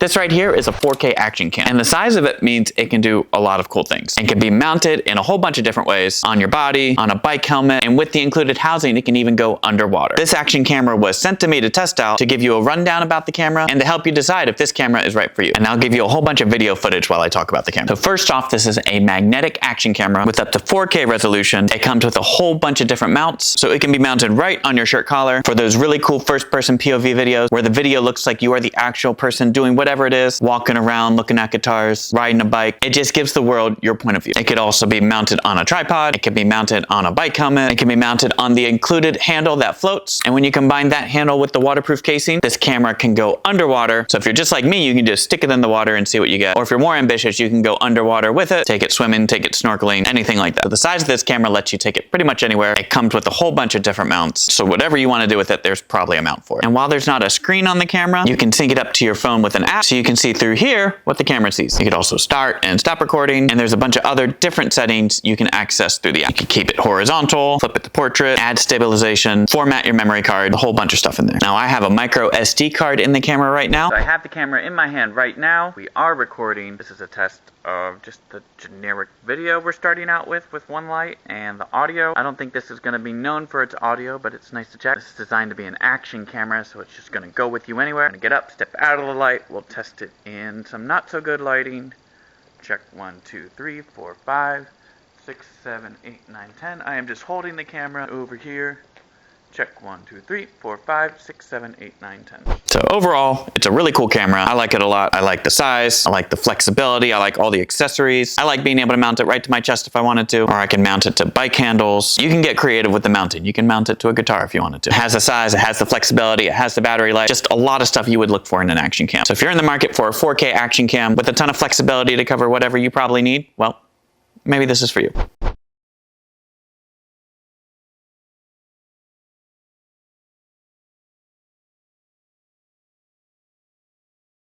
This right here is a 4K action cam, and the size of it means it can do a lot of cool things. It can be mounted in a whole bunch of different ways on your body, on a bike helmet, and with the included housing, it can even go underwater. This action camera was sent to me to test out to give you a rundown about the camera and to help you decide if this camera is right for you. And I'll give you a whole bunch of video footage while I talk about the camera. So first off, this is a magnetic action camera with up to 4K resolution. It comes with a whole bunch of different mounts, so it can be mounted right on your shirt collar for those really cool first-person POV videos where the video looks like you are the actual person doing whatever it is, walking around, looking at guitars, riding a bike. It just gives the world your point of view. It could also be mounted on a tripod. It can be mounted on a bike helmet. It can be mounted on the included handle that floats. And when you combine that handle with the waterproof casing, this camera can go underwater. So if you're just like me, you can just stick it in the water and see what you get. Or if you're more ambitious, you can go underwater with it, take it swimming, take it snorkeling, anything like that. So the size of this camera lets you take it pretty much anywhere. It comes with a whole bunch of different mounts. So whatever you want to do with it, there's probably a mount for it. And while there's not a screen on the camera, you can sync it up to your phone with an app so you can see through here what the camera sees. You could also start and stop recording, and there's a bunch of other different settings you can access through the app. You can keep it horizontal, flip it to portrait, add stabilization, format your memory card, a whole bunch of stuff in there. Now I have a micro SD card in the camera right now. So I have the camera in my hand right now. We are recording. This is a test of just the generic video we're starting out with one light, and the audio. I don't think this is going to be known for its audio, but it's nice to check. This is designed to be an action camera, so it's just going to go with you anywhere. I'm going to get up, step out of the light. We'll test it in some not so good lighting. Check 1, 2, 3, 4, 5, 6, 7, 8, 9, 10. I am just holding the camera over here. Check 1, 2, 3, 4, 5, 6, 7, 8, 9, 10. So overall, it's a really cool camera. I like it a lot. I like the size. I like the flexibility. I like all the accessories. I like being able to mount it right to my chest if I wanted to, or I can mount it to bike handles. You can get creative with the mounting. You can mount it to a guitar if you wanted to. It has the size, it has the flexibility, it has the battery life, just a lot of stuff you would look for in an action cam. So if you're in the market for a 4K action cam with a ton of flexibility to cover whatever you probably need, well, maybe this is for you.